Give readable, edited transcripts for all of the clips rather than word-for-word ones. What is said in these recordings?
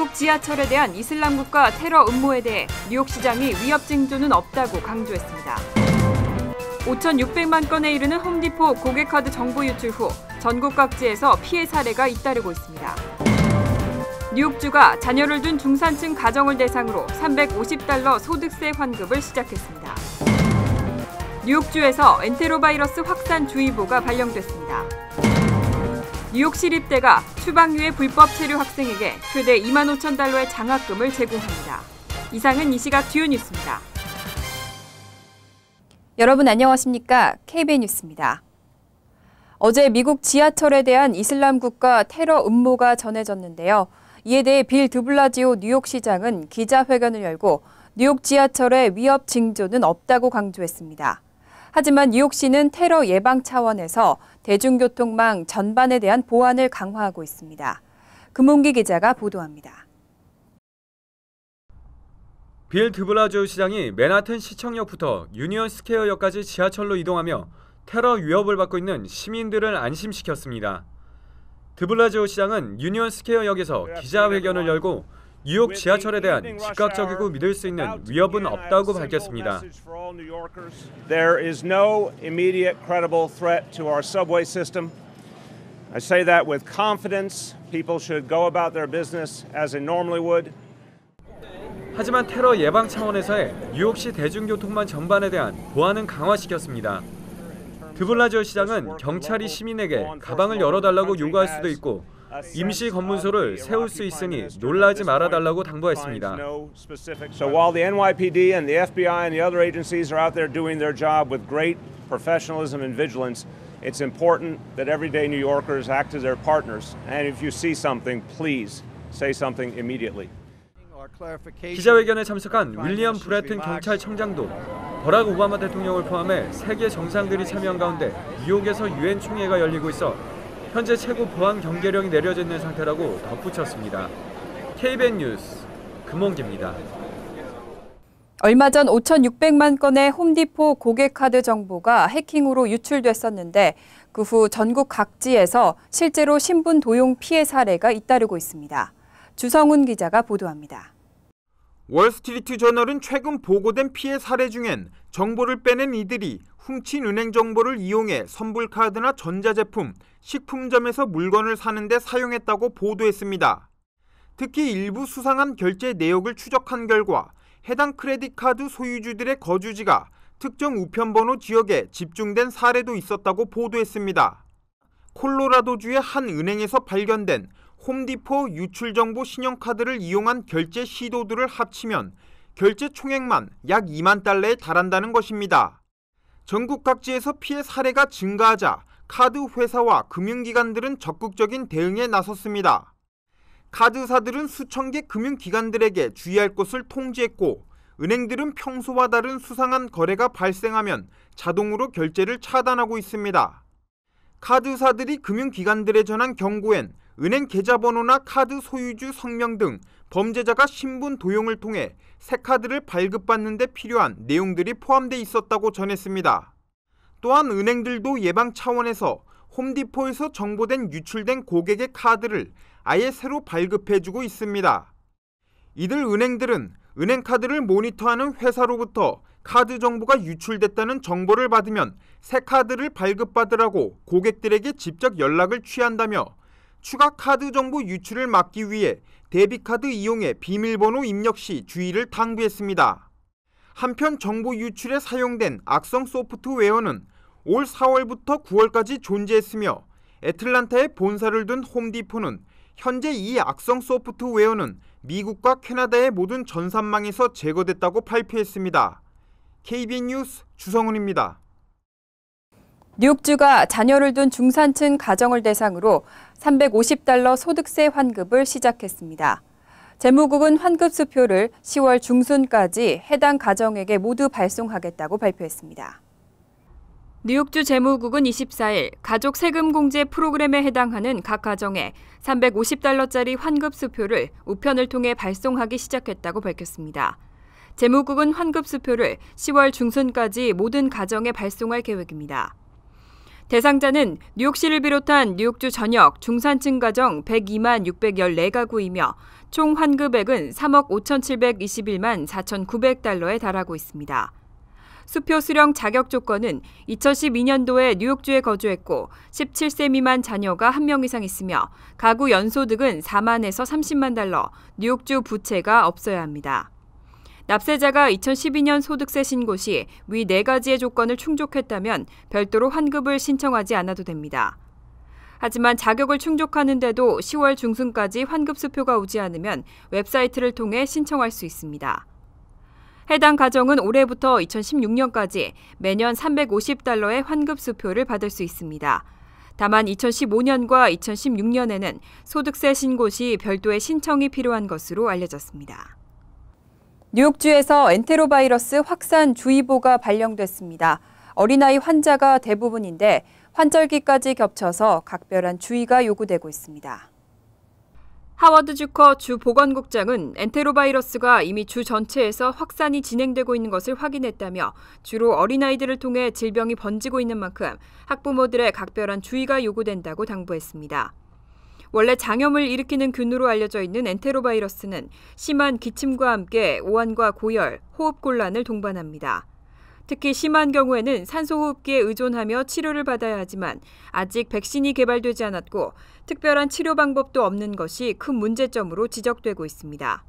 미국 지하철에 대한 이슬람 국가 테러 음모에 대해 뉴욕시장이 위협 징조는 없다고 강조했습니다. 5,600만 건에 이르는 홈디포 고객카드 정보 유출 후 전국 각지에서 피해 사례가 잇따르고 있습니다. 뉴욕주가 자녀를 둔 중산층 가정을 대상으로 $350 소득세 환급을 시작했습니다. 뉴욕주에서 엔테로바이러스 확산주의보가 발령됐습니다. 뉴욕시립대가 추방유해 불법 체류 학생에게 최대 $25,000의 장학금을 제공합니다. 이상은 이 시각 주요 뉴스입니다. 여러분 안녕하십니까? KBN 뉴스입니다. 어제 미국 지하철에 대한 이슬람 국가 테러 음모가 전해졌는데요. 이에 대해 빌 드블라지오 뉴욕시장은 기자회견을 열고 뉴욕 지하철의 위협 징조는 없다고 강조했습니다. 하지만 뉴욕시는 테러 예방 차원에서 대중교통망 전반에 대한 보안을 강화하고 있습니다. 금홍기 기자가 보도합니다. 빌 드블라지오 시장이 맨하튼 시청역부터 유니언 스퀘어역까지 지하철로 이동하며 테러 위협을 받고 있는 시민들을 안심시켰습니다. 드블라지오 시장은 유니언 스퀘어역에서 기자회견을 열고 뉴욕 지하철에 대한 즉각적이고 믿을 수 있는 위협은 없다고 밝혔습니다. There is no immediate credible threat to our subway system. I say that with confidence. People should go about their business as they normally would. 하지만 테러 예방 차원에서의 뉴욕시 대중교통망 전반에 대한 보안은 강화시켰습니다. 드블라지오 시장은 경찰이 시민에게 가방을 열어달라고 요구할 수도 있고 임시 검문소를 세울 수 있으니 놀라지 말아달라고 당부했습니다. So while the NYPD and the FBI and the other agencies are out there doing their job with great professionalism and vigilance, it's important that everyday New Yorkers act as their partners. And if you see something, please say something immediately. 기자회견에 참석한 윌리엄 브래튼 경찰청장도 버락 오바마 대통령을 포함해 세계 정상들이 참여한 가운데 뉴욕에서 유엔 총회가 열리고 있어 현재 최고 보안 경계령이 내려져 있는 상태라고 덧붙였습니다. KBN 뉴스 금홍기입니다. 얼마 전 5,600만 건의 홈디포 고객카드 정보가 해킹으로 유출됐었는데 그 후 전국 각지에서 실제로 신분 도용 피해 사례가 잇따르고 있습니다. 주성훈 기자가 보도합니다. 월스트리트 저널은 최근 보고된 피해 사례 중엔 정보를 빼낸 이들이 훔친 은행 정보를 이용해 선불카드나 전자제품, 식품점에서 물건을 사는 데 사용했다고 보도했습니다. 특히 일부 수상한 결제 내역을 추적한 결과 해당 크레딧 카드 소유주들의 거주지가 특정 우편번호 지역에 집중된 사례도 있었다고 보도했습니다. 콜로라도주의 한 은행에서 발견된 홈디포 유출정보 신용카드를 이용한 결제 시도들을 합치면 결제 총액만 약 $2만 달러에 달한다는 것입니다. 전국 각지에서 피해 사례가 증가하자 카드 회사와 금융기관들은 적극적인 대응에 나섰습니다. 카드사들은 수천 개 금융기관들에게 주의할 것을 통지했고 은행들은 평소와 다른 수상한 거래가 발생하면 자동으로 결제를 차단하고 있습니다. 카드사들이 금융기관들에 전한 경고엔 은행 계좌번호나 카드 소유주 성명 등 범죄자가 신분 도용을 통해 새 카드를 발급받는 데 필요한 내용들이 포함돼 있었다고 전했습니다. 또한 은행들도 예방 차원에서 홈디포에서 정보된 유출된 고객의 카드를 아예 새로 발급해주고 있습니다. 이들 은행들은 은행카드를 모니터하는 회사로부터 카드 정보가 유출됐다는 정보를 받으면 새 카드를 발급받으라고 고객들에게 직접 연락을 취한다며 추가 카드 정보 유출을 막기 위해 데비카드 이용에 비밀번호 입력 시 주의를 당부했습니다. 한편 정보 유출에 사용된 악성 소프트웨어는 올 4월부터 9월까지 존재했으며 애틀란타에 본사를 둔 홈디포는 현재 이 악성 소프트웨어는 미국과 캐나다의 모든 전산망에서 제거됐다고 발표했습니다. KBN 뉴스 주성훈입니다. 뉴욕주가 자녀를 둔 중산층 가정을 대상으로 $350 소득세 환급을 시작했습니다. 재무국은 환급 수표를 10월 중순까지 해당 가정에게 모두 발송하겠다고 발표했습니다. 뉴욕주 재무국은 24일 가족 세금 공제 프로그램에 해당하는 각 가정에 $350짜리 환급 수표를 우편을 통해 발송하기 시작했다고 밝혔습니다. 재무국은 환급 수표를 10월 중순까지 모든 가정에 발송할 계획입니다. 대상자는 뉴욕시를 비롯한 뉴욕주 전역 중산층 가정 102만 614가구이며 총 환급액은 3억 5,721만 4,900달러에 달하고 있습니다. 수표 수령 자격 조건은 2012년도에 뉴욕주에 거주했고 17세 미만 자녀가 1명 이상 있으며 가구 연소득은 4만에서 30만 달러, 뉴욕주 부채가 없어야 합니다. 납세자가 2012년 소득세 신고 시 위 4가지의 조건을 충족했다면 별도로 환급을 신청하지 않아도 됩니다. 하지만 자격을 충족하는데도 10월 중순까지 환급 수표가 오지 않으면 웹사이트를 통해 신청할 수 있습니다. 해당 가정은 올해부터 2016년까지 매년 350달러의 환급 수표를 받을 수 있습니다. 다만 2015년과 2016년에는 소득세 신고 시 별도의 신청이 필요한 것으로 알려졌습니다. 뉴욕주에서 엔테로바이러스 확산 주의보가 발령됐습니다. 어린아이 환자가 대부분인데 환절기까지 겹쳐서 각별한 주의가 요구되고 있습니다. 하워드 주커 주 보건국장은 엔테로바이러스가 이미 주 전체에서 확산이 진행되고 있는 것을 확인했다며 주로 어린아이들을 통해 질병이 번지고 있는 만큼 학부모들의 각별한 주의가 요구된다고 당부했습니다. 원래 장염을 일으키는 균으로 알려져 있는 엔테로바이러스는 심한 기침과 함께 오한과 고열, 호흡곤란을 동반합니다. 특히 심한 경우에는 산소호흡기에 의존하며 치료를 받아야 하지만 아직 백신이 개발되지 않았고 특별한 치료 방법도 없는 것이 큰 문제점으로 지적되고 있습니다.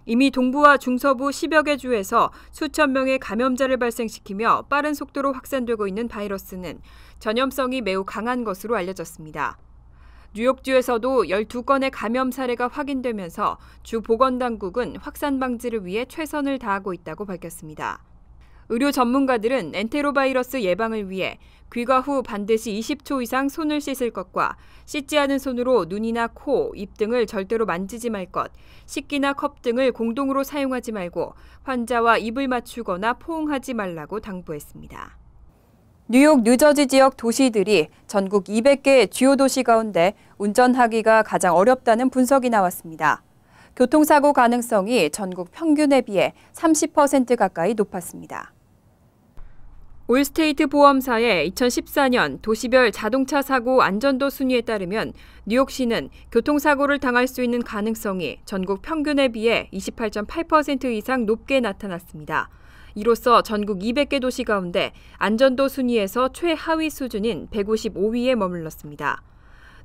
이미 동부와 중서부 10여 개 주에서 수천 명의 감염자를 발생시키며 빠른 속도로 확산되고 있는 바이러스는 전염성이 매우 강한 것으로 알려졌습니다. 뉴욕주에서도 12건의 감염 사례가 확인되면서 주 보건당국은 확산 방지를 위해 최선을 다하고 있다고 밝혔습니다. 의료 전문가들은 엔테로바이러스 예방을 위해 귀가 후 반드시 20초 이상 손을 씻을 것과 씻지 않은 손으로 눈이나 코, 입 등을 절대로 만지지 말 것, 식기나 컵 등을 공동으로 사용하지 말고 환자와 입을 맞추거나 포옹하지 말라고 당부했습니다. 뉴욕, 뉴저지 지역 도시들이 전국 200개 주요 도시 가운데 운전하기가 가장 어렵다는 분석이 나왔습니다. 교통사고 가능성이 전국 평균에 비해 30% 가까이 높았습니다. 올스테이트 보험사의 2014년 도시별 자동차 사고 안전도 순위에 따르면 뉴욕시는 교통사고를 당할 수 있는 가능성이 전국 평균에 비해 28.8% 이상 높게 나타났습니다. 이로써 전국 200개 도시 가운데 안전도 순위에서 최하위 수준인 155위에 머물렀습니다.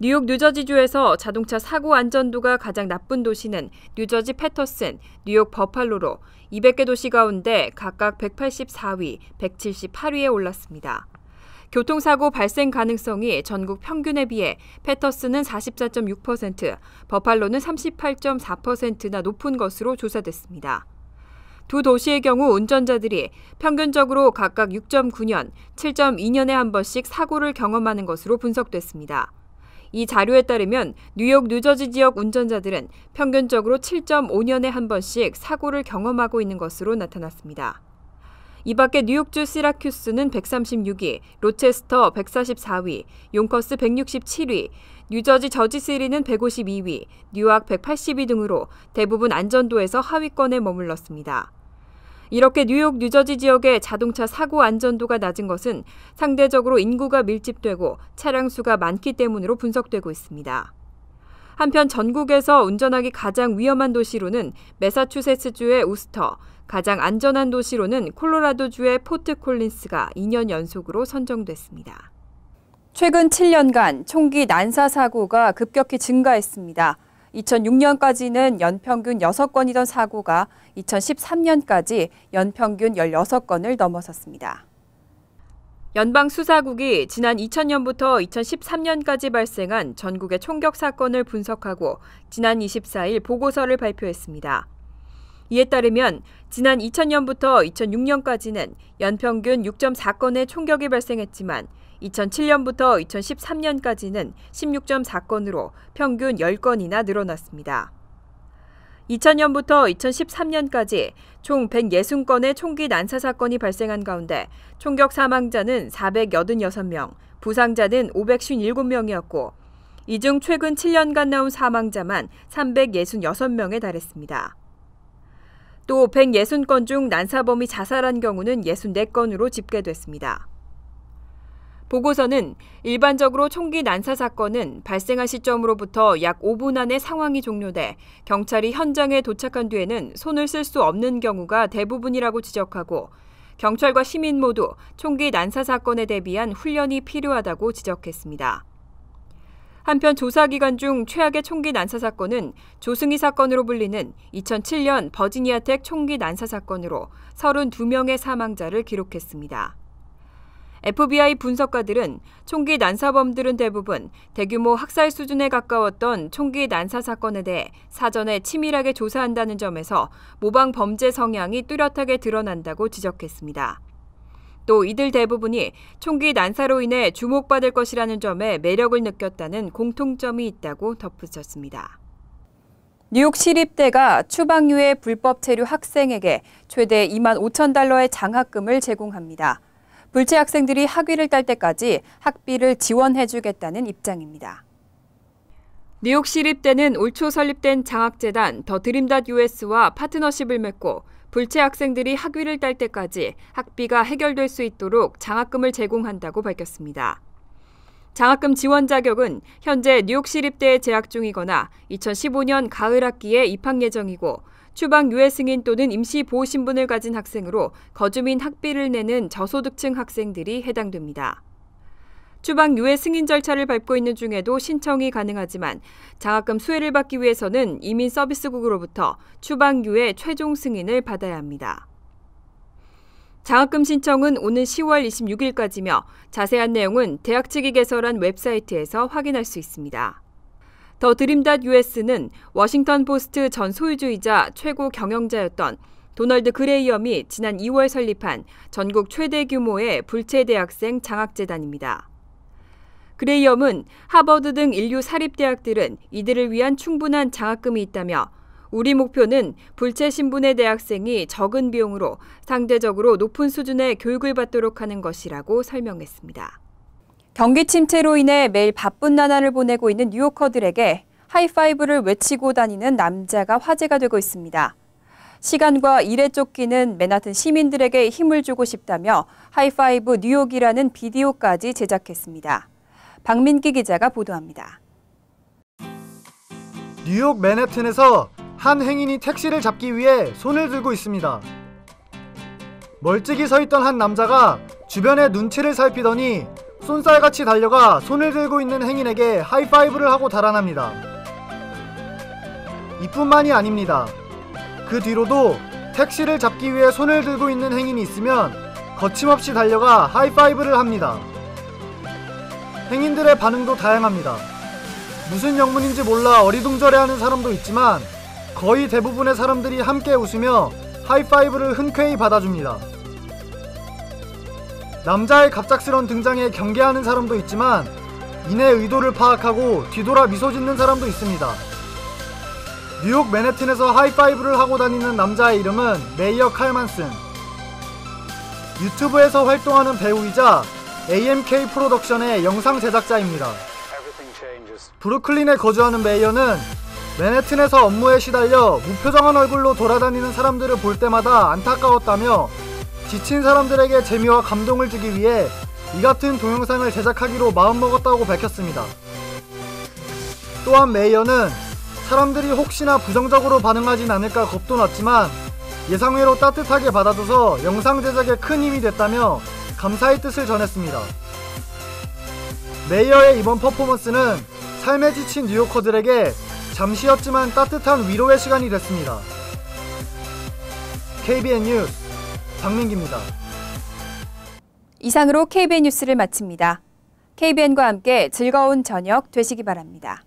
뉴욕, 뉴저지주에서 자동차 사고 안전도가 가장 나쁜 도시는 뉴저지 패터슨, 뉴욕 버팔로로 200개 도시 가운데 각각 184위, 178위에 올랐습니다. 교통사고 발생 가능성이 전국 평균에 비해 패터슨은 44.6%, 버팔로는 38.4%나 높은 것으로 조사됐습니다. 두 도시의 경우 운전자들이 평균적으로 각각 6.9년, 7.2년에 한 번씩 사고를 경험하는 것으로 분석됐습니다. 이 자료에 따르면 뉴욕, 뉴저지 지역 운전자들은 평균적으로 7.5년에 한 번씩 사고를 경험하고 있는 것으로 나타났습니다. 이 밖에 뉴욕주 시라큐스는 136위, 로체스터 144위, 용커스 167위, 뉴저지 저지시리는 152위, 뉴악 180위 등으로 대부분 안전도에서 하위권에 머물렀습니다. 이렇게 뉴욕, 뉴저지 지역의 자동차 사고 안전도가 낮은 것은 상대적으로 인구가 밀집되고 차량 수가 많기 때문으로 분석되고 있습니다. 한편 전국에서 운전하기 가장 위험한 도시로는 매사추세츠주의 우스터, 가장 안전한 도시로는 콜로라도주의 포트 콜린스가 2년 연속으로 선정됐습니다. 최근 7년간 총기 난사 사고가 급격히 증가했습니다. 2006년까지는 연평균 6건이던 사고가 2013년까지 연평균 16건을 넘어섰습니다. 연방수사국이 지난 2000년부터 2013년까지 발생한 전국의 총격 사건을 분석하고 지난 24일 보고서를 발표했습니다. 이에 따르면 지난 2000년부터 2006년까지는 연평균 6.4건의 총격이 발생했지만 2007년부터 2013년까지는 16.4건으로 평균 10건이나 늘어났습니다. 2000년부터 2013년까지 총 160건의 총기 난사 사건이 발생한 가운데 총격 사망자는 486명, 부상자는 557명이었고 이 중 최근 7년간 나온 사망자만 366명에 달했습니다. 또 160건 중 난사범이 자살한 경우는 64건으로 집계됐습니다. 보고서는 일반적으로 총기 난사 사건은 발생한 시점으로부터 약 5분 안에 상황이 종료돼 경찰이 현장에 도착한 뒤에는 손을 쓸 수 없는 경우가 대부분이라고 지적하고 경찰과 시민 모두 총기 난사 사건에 대비한 훈련이 필요하다고 지적했습니다. 한편 조사 기간 중 최악의 총기 난사 사건은 조승희 사건으로 불리는 2007년 버지니아텍 총기 난사 사건으로 32명의 사망자를 기록했습니다. FBI 분석가들은 총기 난사범들은 대부분 대규모 학살 수준에 가까웠던 총기 난사 사건에 대해 사전에 치밀하게 조사한다는 점에서 모방 범죄 성향이 뚜렷하게 드러난다고 지적했습니다. 또 이들 대부분이 총기 난사로 인해 주목받을 것이라는 점에 매력을 느꼈다는 공통점이 있다고 덧붙였습니다. 뉴욕 시립대가 추방유해 불법 체류 학생에게 최대 2만 5천 달러의 장학금을 제공합니다. 불체 학생들이 학위를 딸 때까지 학비를 지원해주겠다는 입장입니다. 뉴욕 시립대는 올 초 설립된 장학재단 더 드림닷 US와 파트너십을 맺고 불체 학생들이 학위를 딸 때까지 학비가 해결될 수 있도록 장학금을 제공한다고 밝혔습니다. 장학금 지원 자격은 현재 뉴욕 시립대에 재학 중이거나 2015년 가을 학기에 입학 예정이고 추방 유해 승인 또는 임시 보호 신분을 가진 학생으로 거주민 학비를 내는 저소득층 학생들이 해당됩니다. 추방 유해 승인 절차를 밟고 있는 중에도 신청이 가능하지만 장학금 수혜를 받기 위해서는 이민 서비스국으로부터 추방 유해 최종 승인을 받아야 합니다. 장학금 신청은 오는 10월 26일까지며 자세한 내용은 대학 측이 개설한 웹사이트에서 확인할 수 있습니다. 더 드림닷 US는 워싱턴 포스트 전 소유주이자 최고 경영자였던 도널드 그레이엄이 지난 2월 설립한 전국 최대 규모의 불체 대학생 장학재단입니다. 그레이엄은 하버드 등 인류 사립대학들은 이들을 위한 충분한 장학금이 있다며 우리 목표는 불체 신분의 대학생이 적은 비용으로 상대적으로 높은 수준의 교육을 받도록 하는 것이라고 설명했습니다. 경기 침체로 인해 매일 바쁜 나날을 보내고 있는 뉴요커들에게 하이파이브를 외치고 다니는 남자가 화제가 되고 있습니다. 시간과 일에 쫓기는 맨하튼 시민들에게 힘을 주고 싶다며 하이파이브 뉴욕이라는 비디오까지 제작했습니다. 박민기 기자가 보도합니다. 뉴욕 맨해튼에서 한 행인이 택시를 잡기 위해 손을 들고 있습니다. 멀찍이 서 있던 한 남자가 주변의 눈치를 살피더니 쏜살같이 달려가 손을 들고 있는 행인에게 하이파이브를 하고 달아납니다. 이뿐만이 아닙니다. 그 뒤로도 택시를 잡기 위해 손을 들고 있는 행인이 있으면 거침없이 달려가 하이파이브를 합니다. 행인들의 반응도 다양합니다. 무슨 영문인지 몰라 어리둥절해하는 사람도 있지만 거의 대부분의 사람들이 함께 웃으며 하이파이브를 흔쾌히 받아줍니다. 남자의 갑작스런 등장에 경계하는 사람도 있지만 이내 의도를 파악하고 뒤돌아 미소 짓는 사람도 있습니다. 뉴욕 맨해튼에서 하이파이브를 하고 다니는 남자의 이름은 메이어 칼만슨. 유튜브에서 활동하는 배우이자 AMK 프로덕션의 영상 제작자입니다. 브루클린에 거주하는 메이어는 맨해튼에서 업무에 시달려 무표정한 얼굴로 돌아다니는 사람들을 볼 때마다 안타까웠다며 지친 사람들에게 재미와 감동을 주기 위해 이 같은 동영상을 제작하기로 마음먹었다고 밝혔습니다. 또한 메이어는 사람들이 혹시나 부정적으로 반응하진 않을까 겁도 났지만 예상외로 따뜻하게 받아줘서 영상 제작에 큰 힘이 됐다며 감사의 뜻을 전했습니다. 메이어의 이번 퍼포먼스는 삶에 지친 뉴요커들에게 잠시였지만 따뜻한 위로의 시간이 됐습니다. KBN 뉴스 박민기입니다. 이상으로 KBN 뉴스를 마칩니다. KBN과 함께 즐거운 저녁 되시기 바랍니다.